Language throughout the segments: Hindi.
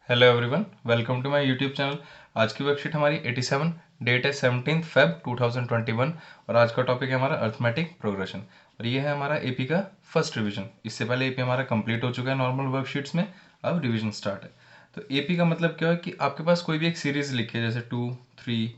Hello everyone, welcome to my YouTube channel. आज की वर्कशीट हमारी 87, डेट है 17 फेब 2021 और आज का टॉपिक है हमारा अर्थमेटिक प्रोग्रेशन और ये है हमारा एपी का फर्स्ट रिवीजन। इससे पहले एपी हमारा कंप्लीट हो चुका है नॉर्मल वर्कशीट्स में, अब रिवीजन स्टार्ट है। तो एपी का मतलब क्या है कि आपके पास कोई भी एक सीरीज लिखी है, जैसे 2, 3,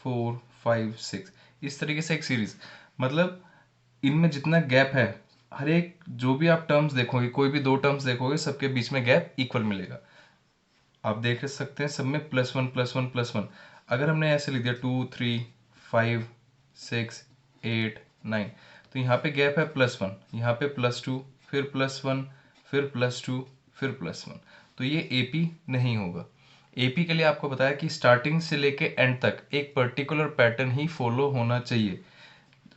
4, 5, 6, इस तरीके से एक सीरीज, मतलब इनमें जितना गैप है, हर एक जो भी आप टर्म्स देखोगे, कोई भी दो टर्म्स देखोगे, सबके बीच में गैप इक्वल मिलेगा। आप देख सकते हैं सब में plus one plus one plus one. अगर हमने ऐसे लिख दिया 2, 3, 5, 6, 8, 9, तो यहाँ पे गैप है +1, यहाँ पे +2, फिर +1, फिर +2, फिर +1। तो ये एपी नहीं होगा। एपी के लिए आपको बताया कि स्टार्टिंग से लेके एंड तक एक पर्टिकुलर पैटर्न ही फॉलो होना चाहिए।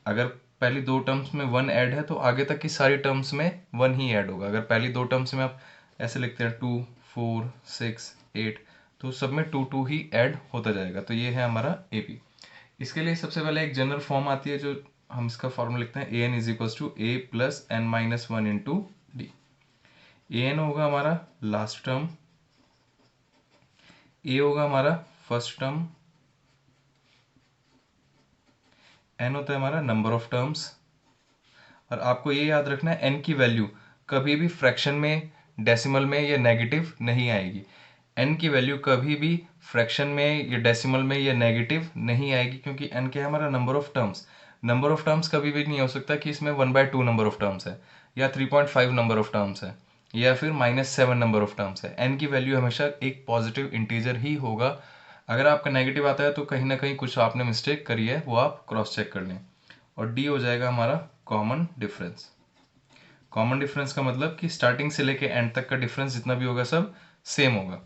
अगर पहली दो टर्म्स में 1 ऐड है तो आगे तक की सारी टर्म्स में 1 ही ऐड होगा। अगर पहली दो टर्म्स में आप ऐसे लिखते हैं 2, 4, 6, 8, तो सब में 2 2 ही ऐड होता जाएगा। तो ये है हमारा एपी। इसके लिए सबसे पहले एक जनरल फॉर्म आती है, जो हम इसका फॉर्मूला लिखते हैं A N is equal to A plus N minus one into D. A N होगा हमारा लास्ट टर्म, ए होगा हमारा फर्स्ट टर्म, एन होता है हमारा नंबर ऑफ टर्म्स। और आपको ये याद रखना है, एन की वैल्यू कभी भी फ्रैक्शन में, डेसिमल में या नेगेटिव नहीं आएगी। एन की वैल्यू कभी भी फ्रैक्शन में या डेसिमल में या नेगेटिव नहीं आएगी, क्योंकि एन क्या है हमारा number of terms. Number of terms कभी भी नहीं हो सकता कि इसमें 1/2 नंबर ऑफ टर्म्स है, या 3.5 नंबर ऑफ टर्म्स है, या फिर -7 नंबर ऑफ टर्म्स है। एन की वैल्यू हमेशा एक पॉजिटिव इंटीजर ही होगा। अगर आपका नेगेटिव आता है तो कहीं ना कहीं कुछ आपने मिस्टेक करी है, वो आप क्रॉस चेक कर लें। और डी हो जाएगा हमारा कॉमन डिफरेंस। कॉमन डिफरेंस का मतलब कि स्टार्टिंग से लेके एंड तक का डिफरेंस जितना भी होगा सब सेम होगा।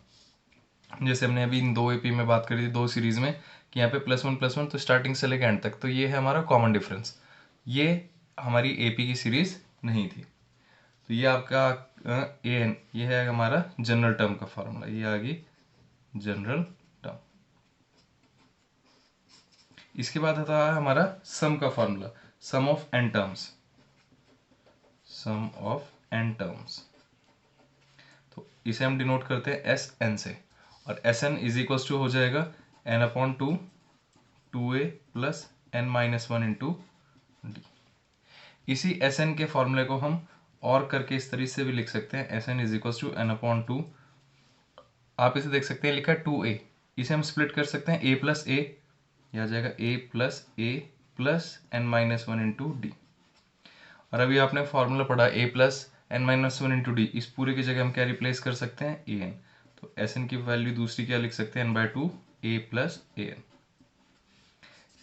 जैसे हमने अभी इन दो एपी में बात करी थी, दो सीरीज में, कि यहाँ पे +1 तो स्टार्टिंग से लेके एंड तक, तो ये है हमारा कॉमन डिफरेंस। ये हमारी एपी की सीरीज नहीं थी। तो ये आपका ए एन, ये है हमारा जनरल टर्म का फॉर्मूला, ये आ गई जनरल टर्म। इसके बाद आता है हमारा सम का formula, sum of n terms, sum of n terms. तो इसे हम डिनोट करते हैं एस एन से, और S n is equal to हो जाएगा n/2 2a plus n-1 into d. इसी एस एन के फॉर्मूले को हम और करके इस तरीके से भी लिख सकते हैं, S n is equal to n/2। आप इसे देख सकते हैं लिखा है 2a, इसे हम स्प्लिट कर सकते हैं a प्लस ए, यह आ जाएगा a plus n-1 into D. और अभी आपने फॉर्मूला पढ़ा a plus n-1 into D, इस पूरे की जगह हम क्या रिप्लेस कर सकते हैं, ए एन। तो एस एन की वैल्यू दूसरी क्या लिख सकते हैं, n/2 a plus a N.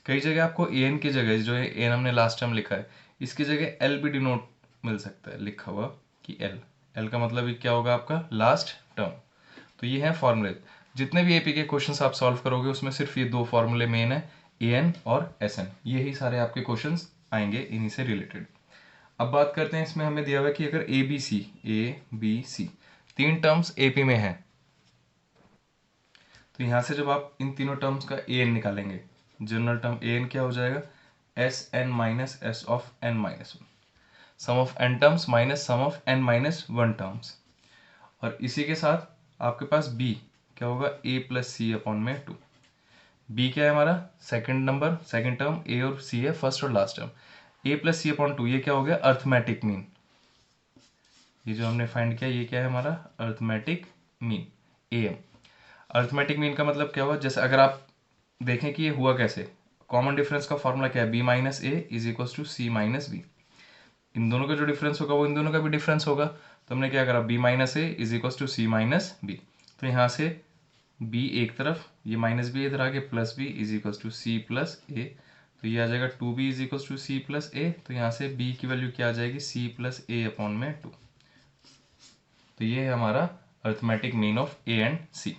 कई जगह आपको ए एन की जगह, जो है ए एन हमने लास्ट टाइम लिखा है, इसकी जगह एल भी डिनोट मिल सकता है, लिखा हुआ कि एल। एल का मतलब ये क्या होगा, आपका लास्ट टर्म। तो ये है फॉर्मूले। जितने भी एपी के क्वेश्चंस आप सॉल्व करोगे उसमें सिर्फ ये दो फॉर्मूले मेन है, ए एन और एस एन, यही सारे आपके क्वेश्चंस आएंगे इन्हीं से रिलेटेड। अब बात करते हैं, इसमें हमें दिया हुआ है कि अगर ए बी सी तीन टर्म्स एपी में है, तो यहाँ से जब आप इन तीनों टर्म्स का ए एन निकालेंगे, जनरल टर्म ए एन क्या हो जाएगा, S N minus S of n minus one, sum of n terms minus sum of n minus one terms. और इसी के साथ आपके पास बी क्या होगा, ए प्लस सी अपॉन में 2। बी क्या है हमारा सेकंड नंबर, सेकंड टर्म, ए और सी है फर्स्ट और लास्ट टर्म। ए प्लस सी अपॉन 2, ये क्या हो गया, अर्थमेटिक मीन। ये जो हमने फाइंड किया, ये क्या है हमारा arithmetic mean, A M. Arithmetic mean का मतलब क्या हुआ, जैसे अगर आप देखें कि ये हुआ कैसे, कॉमन डिफरेंस का फॉर्मूला क्या है, B minus A is equal to C minus B. इन दोनों का जो डिफरेंस होगा वो इन दोनों का भी डिफरेंस होगा। तो हमने क्या करा, b minus A is equal to C minus b. तो यहाँ से बी एक तरफ, ये माइनस बी इधर आगे, plus B is equal to C plus A. तो ये आ जाएगा 2b is equal to C plus A. तो यहाँ से b की वैल्यू क्या आ जाएगी, सी प्लस ए अपॉन में 2। तो ये है हमारा arithmetic mean of A and C.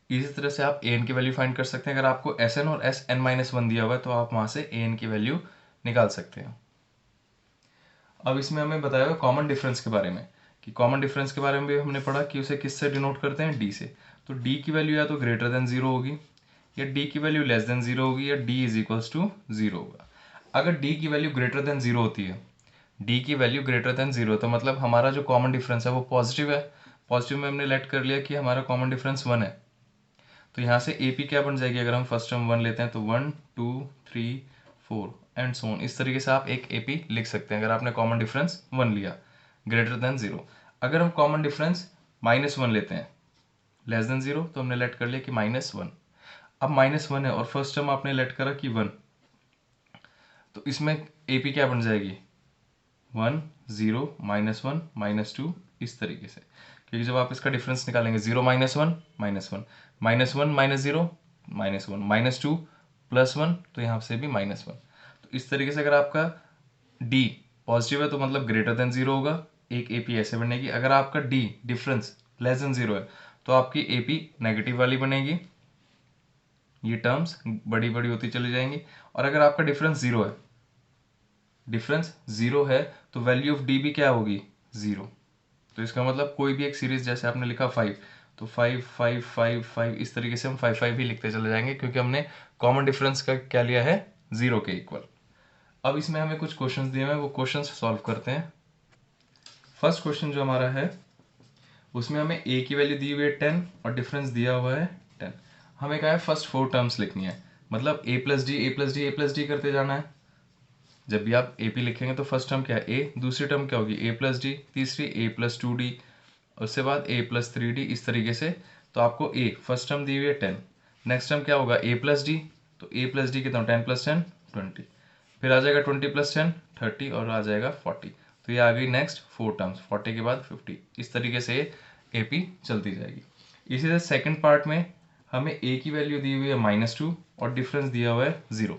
इसी तरह से आप ए एन की वैल्यू फाइंड कर सकते हैं। अगर आपको एस एन और एस एन माइनस वन दिया हुआ है तो आप वहाँ से ए एन की वैल्यू निकाल सकते हैं। अब इसमें हमें बताया हुआ कॉमन डिफरेंस के बारे में, कि कॉमन डिफरेंस के बारे में भी हमने पढ़ा कि उसे किससे डिनोट करते हैं, डी से। तो डी की वैल्यू या तो ग्रेटर देन जीरो होगी, या डी की वैल्यू लेस देन जीरो होगी, या d is equals to zero होगा। अगर डी की वैल्यू ग्रेटर देन जीरो होती है, डी की वैल्यू ग्रेटर देन जीरो, तो मतलब हमारा जो कॉमन डिफरेंस है वो पॉजिटिव है। पॉजिटिव में हमने लेट कर लिया कि हमारा कॉमन डिफरेंस 1 है, तो यहाँ से ए पी क्या बन जाएगी, अगर हम फर्स्ट टर्म 1 लेते हैं तो 1 2 3 4 एंड सो ऑन। इस तरीके से आप एक ए पी लिख सकते हैं अगर आपने कॉमन डिफरेंस 1 लिया ग्रेटर देन 0। अगर हम कॉमन डिफरेंस -1 लेते हैं लेस देन 0, तो हमने लेट कर लिया कि -1। अब -1 है और फर्स्ट टर्म आपने लेट करा कि 1, तो इसमें ए पी क्या बन जाएगी 1 0 -1 -2 इस तरीके से, क्योंकि जब आप इसका डिफरेंस निकालेंगे 0 -1 -1 -1 -0 -1 -2 +1, तो यहाँ से भी -1। तो इस तरीके से अगर आपका डी पॉजिटिव है तो मतलब ग्रेटर देन 0 होगा, एक ए पी ऐसे बनेगी। अगर आपका डी डिफरेंस लेस देन 0 है तो आपकी ए पी नेगेटिव वाली बनेगी, ये टर्म्स बड़ी बड़ी होती चली जाएंगी। और अगर आपका डिफरेंस 0 है, डिफरेंस 0 है तो वैल्यू ऑफ डी भी क्या होगी 0। तो इसका मतलब कोई भी एक सीरीज, जैसे आपने लिखा 5, तो 5 5 5 5 इस तरीके से हम 5 5 ही लिखते चले जाएंगे, क्योंकि हमने कॉमन डिफरेंस का क्या लिया है 0 के इक्वल। अब इसमें हमें कुछ क्वेश्चंस दिए हुए हैं, वो क्वेश्चंस सॉल्व करते हैं। फर्स्ट क्वेश्चन जो हमारा है उसमें हमें ए की वैल्यू दी हुई है 10 और डिफरेंस दिया हुआ है 10। हमें कहा है फर्स्ट 4 टर्म्स लिखनी है, मतलब A plus D A plus D A plus D करते जाना है। जब भी आप ए पी लिखेंगे तो फर्स्ट टर्म क्या है ए, दूसरी टर्म क्या होगी ए प्लस डी, तीसरी ए प्लस 2d, उसके बाद ए प्लस 3d, इस तरीके से। तो आपको ए फर्स्ट टर्म दी हुई है 10, नेक्स्ट टर्म क्या होगा ए प्लस डी, तो ए प्लस डी कितना 10 + 10 20, फिर आ जाएगा 20 + 10 30 और आ जाएगा 40। तो ये आ गई नेक्स्ट 4 टर्म्स, 40 के बाद 50, इस तरीके से ए पी चलती जाएगी। इसी तरह सेकेंड पार्ट में हमें ए की वैल्यू दी हुई है -2 और डिफरेंस दिया हुआ है 0।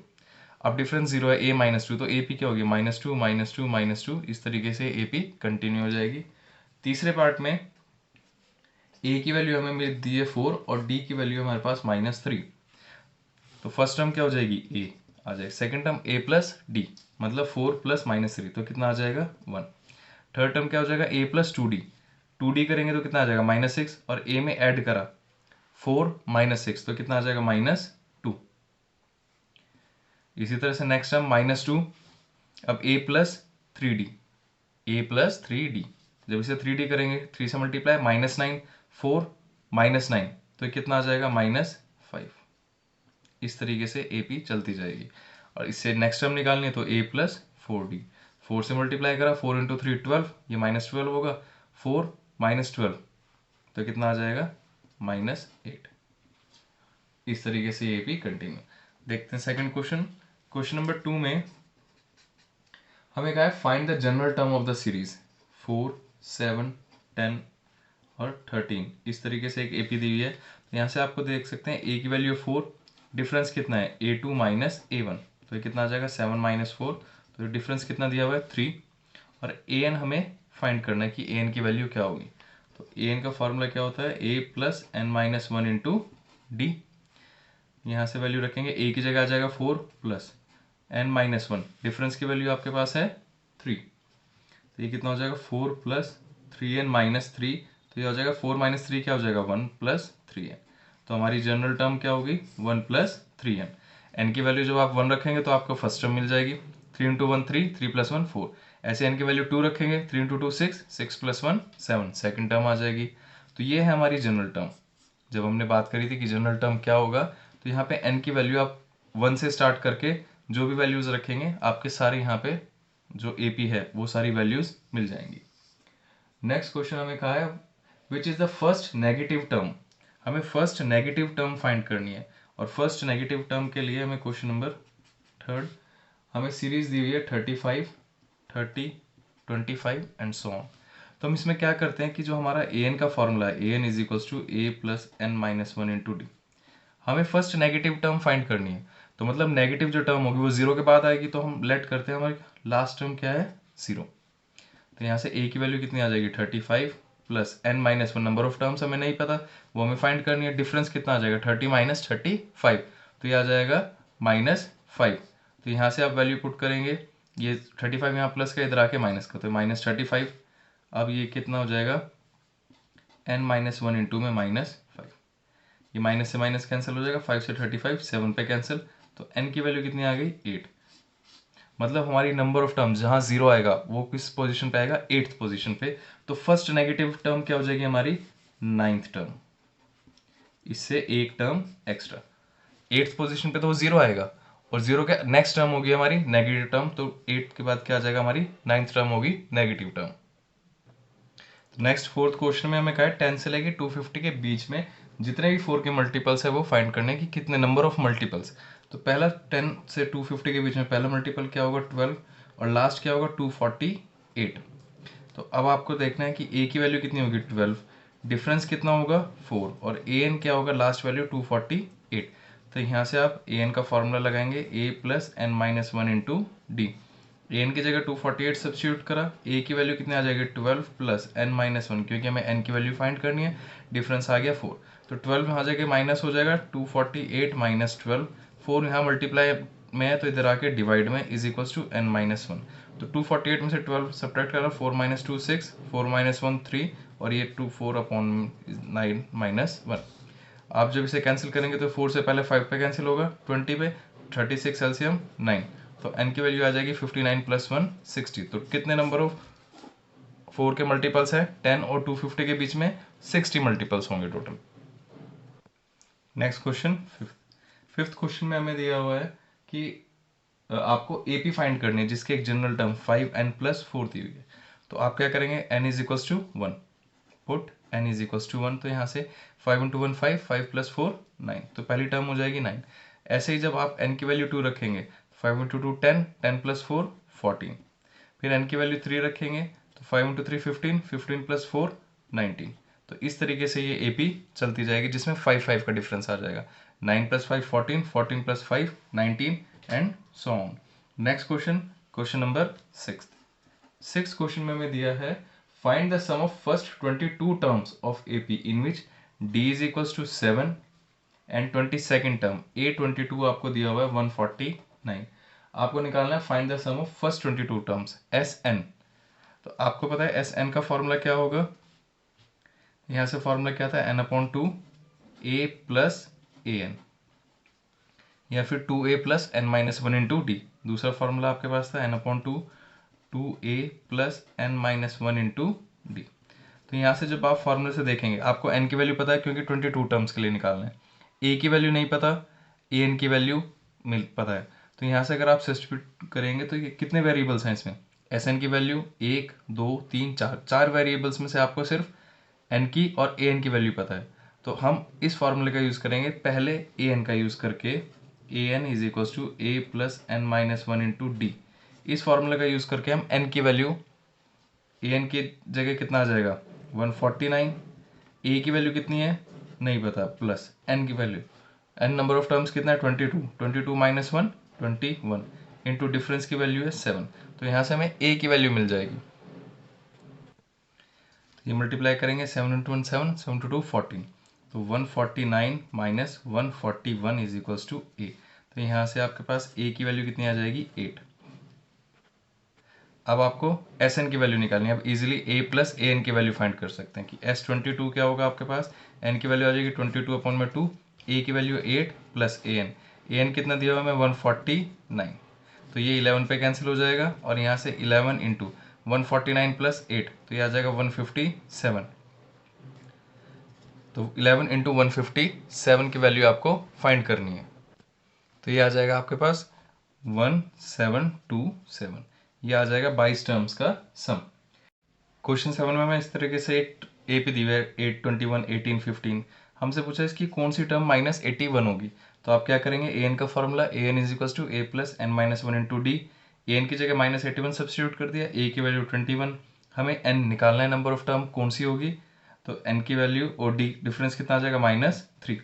अब डिफरेंस 0 है a -2, तो ए पी क्या होगी -2 -2 -2, इस तरीके से ए पी कंटिन्यू हो जाएगी। तीसरे पार्ट में a की वैल्यू हमें मिल दी है 4 और d की वैल्यू हमारे पास -3, तो फर्स्ट टर्म क्या हो जाएगी a आ जाएगी, second term a plus D मतलब 4 + -3, तो कितना आ जाएगा 1। थर्ड टर्म क्या हो जाएगा a + 2d, 2d करेंगे तो कितना आ जाएगा -6, और a में ऐड करा 4 -6, तो कितना आ जाएगा -2। इसी तरह से नेक्स्ट टर्म -2, अब a + 3d, a + 3d, जब इसे 3d करेंगे 3 से मल्टीप्लाई -9 4 -9, तो ये कितना आ जाएगा -5। इस तरीके से ए पी चलती जाएगी। और इससे नेक्स्ट टर्म निकालनी है तो a + 4d, 4 से मल्टीप्लाई करा 4 × 3 12, ये -12 होगा, 4 -12, तो कितना आ जाएगा -8। इस तरीके से ए पी कंटिन्यू। देखते हैं सेकंड क्वेश्चन। क्वेश्चन नंबर 2 में हमें कहा है find the general term of the series 4 7 10 और 13, इस तरीके से एक ए पी दी हुई है। तो यहाँ से आपको देख सकते हैं ए की वैल्यू 4, डिफरेंस कितना है a2 - a1, तो ये कितना आ जाएगा 7 - 4, तो डिफरेंस कितना दिया हुआ है 3। और ए एन हमें फाइंड करना है कि ए एन की वैल्यू क्या होगी। तो ए एन का फॉर्मूला क्या होता है a + n - 1 × d। यहाँ से वैल्यू रखेंगे, a की जगह आ जाएगा 4 + n - 1, डिफरेंस की वैल्यू आपके पास है 3, तो ये कितना हो जाएगा 4 + 3n - 3, तो ये हो जाएगा 4 - 3 क्या हो जाएगा 1 + 3n। तो हमारी जनरल टर्म क्या होगी 1 + 3n। n की वैल्यू जब आप 1 रखेंगे तो आपको फर्स्ट टर्म मिल जाएगी, 3 × 1 3, 3 + 1 4, ऐसे n की वैल्यू 2 रखेंगे, 3 × 2 6, 6 + 1 7, सेकेंड टर्म आ जाएगी। तो ये है हमारी जनरल टर्म। जब हमने बात करी थी कि जनरल टर्म क्या होगा, तो यहाँ पे n की वैल्यू आप 1 से स्टार्ट करके जो भी वैल्यूज रखेंगे आपके सारे यहाँ पे जो ए पी है वो सारी वैल्यूज मिल जाएंगी। नेक्स्ट क्वेश्चन हमें कहा है which is the first negative term. हमें फर्स्ट नेगेटिव टर्म फाइंड करनी है, और फर्स्ट नेगेटिव टर्म के लिए हमें क्वेश्चन नंबर 3 हमें सीरीज दी हुई है 35 30 25 एंड सो ऑन। तो हम इसमें क्या करते हैं कि जो हमारा ए एन का फॉर्मूला है A N = a + n - 1 × d, हमें फर्स्ट नेगेटिव टर्म फाइंड करनी है। तो मतलब नेगेटिव जो टर्म होगी वो 0 के बाद आएगी, तो हम लेट करते हैं हमारी लास्ट टर्म क्या है 0। तो यहाँ से a की वैल्यू कितनी आ जाएगी 35 + n - 1, नंबर ऑफ टर्म्स हमें नहीं पता, वो हमें फाइंड करनी है। डिफरेंस कितना आ जाएगा 30 - 35, तो ये आ जाएगा -5। तो यहाँ से आप वैल्यू पुट करेंगे, ये 35 यहाँ प्लस का, इधर आके माइनस का, तो -35। अब ये कितना हो जाएगा n - 1 × में -5, ये माइनस से माइनस कैंसिल हो जाएगा, 5 से 35 7 पे कैंसिल, तो n की वैल्यू कितनी आ गई 8। मतलब हमारी नंबर ऑफ टर्म जहाँ जीरो आएगा वो किस पोजीशन पे आएगा, 8th पोजीशन पे। तो फर्स्ट नेगेटिव टर्म क्या हो जाएगी हमारी, 9th टर्म, इससे एक टर्म एक्स्ट्रा। 8th पोजीशन पे तो वो जीरो आएगा, और जीरो के नेक्स्ट टर्म होगी हमारी नेगेटिव टर्म, तो 8 के बाद क्या आ जाएगा, हमारी 9th टर्म होगी negative term. Next fourth question में हमें कहा है 10 से लेके 250 के बीच में जितने भी 4 के मल्टीपल्स है वो फाइंड करने की, कितने नंबर ऑफ मल्टीपल्स। तो पहला 10 से 250 के बीच में पहला मल्टीपल क्या होगा, 12, और लास्ट क्या होगा, 248। तो अब आपको देखना है कि ए की वैल्यू कितनी होगी, 12, डिफरेंस कितना होगा, 4, और ए एन क्या होगा, लास्ट वैल्यू 248। तो यहाँ से आप ए एन का फॉर्मूला लगाएंगे, A plus N minus one into D. A N की जगह 248 सब्स्टिट्यूट करा, ए की वैल्यू कितनी आ जाएगी, 12 प्लस एन माइनस वन, क्योंकि हमें एन की वैल्यू फाइंड करनी है, डिफरेंस आ गया 4। तो 12 यहाँ जाके माइनस हो जाएगा, 248 माइनस 12, 4 यहाँ मल्टीप्लाई में है तो इधर आके डिवाइड में, is equals to n minus one. तो 248 में से 12 सब्ट्रैक्ट करा, 4 माइनस 2 6, 4 माइनस 1 3, और ये 2 4 अपॉन 9 माइनस 1। आप जब इसे कैंसिल करेंगे तो 4 से पहले 5 पे कैंसिल होगा, 20 पे, 36 एलसीएम 9, तो n की वैल्यू आ जाएगी 59 प्लस 1 60। तो कितने नंबर ऑफ 4 के मल्टीपल्स है, 10 और 250 के बीच में 60 मल्टीपल्स होंगे total. Next question, fifth question में हमें दिया हुआ है कि आपको एपी फाइंड करनी है जिसके एक जनरल टर्म 5n प्लस 4 दी हुई है। तो आप क्या करेंगे, n is equals to 1, put n is equals to 1, तो यहाँ से 5 इंटू 1 5, 5 प्लस 4 9, तो पहली टर्म हो जाएगी 9। ऐसे ही जब आप n की वैल्यू 2 रखेंगे, 5 इंटू 2 10, 10 प्लस 4 14, फिर n की वैल्यू 3 रखेंगे तो 5 इंटू 3 15, 15 प्लस 4 19। तो इस तरीके से ये एपी चलती जाएगी जिसमें 5 5 का डिफरेंस आ जाएगा, 9 plus 5 14, 14 plus 5 19 and so on. Next question, question number 6 question में हमें दिया है find the sum of first 22 terms of AP in which D is equals to 7 and 22nd term A 22 आपको दिया हुआ है 149। आपको निकालना है find the sum of first 22 terms S N. तो आपको पता है एस एन का फॉर्मूला क्या होगा, यहाँ से फॉर्मूला क्या था, n upon 2 a plus a n, या फिर 2a plus N minus one into d. दूसरा फॉर्मूला आपके पास था n upon 2a plus N minus one into d. तो यहाँ से जब आप फॉर्मूले से देखेंगे, आपको n की वैल्यू पता है क्योंकि 22 टर्म्स के लिए निकालना है, a की वैल्यू नहीं पता, ए एन की वैल्यू मिल पता है। तो यहाँ से अगर आप सब्स्टिट्यूट करेंगे तो ये कितने वेरिएबल्स हैं इसमें, एस एन की वैल्यू 1 2 3 4, 4 वेरिएबल्स में से आपको सिर्फ n की और ए एन की वैल्यू पता है। तो हम इस फॉर्मूले का यूज़ करेंगे, पहले ए एन का यूज़ करके, A N is equals to A plus N minus one into D. इस फॉर्मूले का यूज़ करके हम n की वैल्यू, ए एन की जगह कितना आ जाएगा 149, ए की वैल्यू कितनी है नहीं पता, प्लस n की value, n number of terms कितना है 22, 22 माइनस 1 21 इंटू डिफरेंस की वैल्यू है 7। तो यहाँ से हमें a की वैल्यू मिल जाएगी, ये मल्टीप्लाई करेंगे 7 इंटू 1 7, 7 इंटू 2 14, तो 149 माइनस 141 इज इक्वल्स टू ए। तो यहाँ से आपके पास ए की वैल्यू कितनी आ जाएगी 8। अब आपको एस एन की वैल्यू निकालनी है, अब easily A plus a N की वैल्यू फाइंड कर सकते हैं कि एस 22 क्या होगा आपके पास, एन की वैल्यू आ जाएगी 22 अपॉन में 2, ए की वैल्यू 8 प्लस ए एन कितना दिया हुआ है 149, तो ये 11 पे कैंसिल हो जाएगा, और यहाँ से 11 इंटू 149 प्लस 8, तो ये आ जाएगा 157। तो 11 इंटू 157 की वैल्यू आपको फाइंड करनी है, तो ये आ जाएगा आपके पास 1727, ये आ जाएगा 22 टर्म्स का सम। क्वेश्चन 7 में मैं इस तरीके से एक ए पे दी हुई है 8 21 18 15, हमसे पूछा इसकी कौन सी टर्म माइनस 81 होगी। तो आप क्या करेंगे, ए एन का formula a N is equal to A plus N minus one into D, A N की जगह माइनस 81 सब्स्टिट्यूट कर दिया, ए की वैल्यू 21, हमें एन निकालना है नंबर ऑफ टर्म कौन सी होगी, तो एन की वैल्यू और डी डिफरेंस कितना आ जाएगा -3।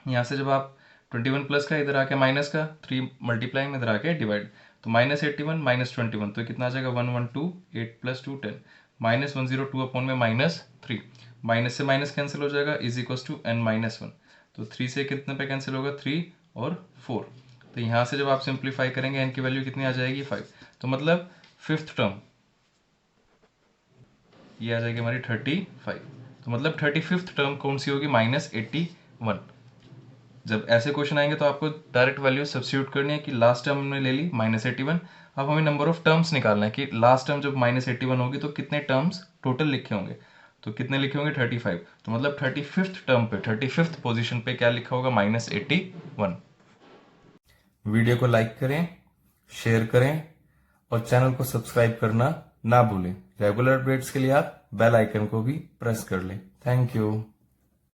यहाँ से जब आप 21 प्लस का इधर आके माइनस का 3 मल्टीप्लाई में इधर आके डिवाइड, तो -81 -21, तो कितना आ जाएगा 112, 8 प्लस 2 10, -102 अपॉन में -3, माइनस से माइनस कैंसिल हो जाएगा is equal to n minus one, तो 3 से कितने पे कैंसिल होगा 3 और 4। तो यहाँ से जब आप सिंप्लीफाई करेंगे n की वैल्यू कितनी आ जाएगी 5, तो मतलब फिफ्थ टर्म ये आ जाएगी हमारी 35, तो मतलब 35th टर्म कौन सी होगी -81। जब ऐसे क्वेश्चन आएंगे तो आपको डायरेक्ट वैल्यू सब्स्टिट्यूट करनी है कि लास्ट टर्म हमने ले ली -81, अब हमें नंबर ऑफ टर्म्स निकालना है कि लास्ट टर्म जब -81 होगी तो कितने टर्म्स टोटल लिखे होंगे। तो कितने लिखे होंगे 35, तो मतलब 35th टर्म पे 35th पोजीशन पे क्या लिखा होगा -81। वीडियो को लाइक करें, शेयर करें और चैनल को सब्सक्राइब करना ना भूलें। रेगुलर अपडेट्स के लिए आप बेल आइकन को भी प्रेस कर लें। Thank you.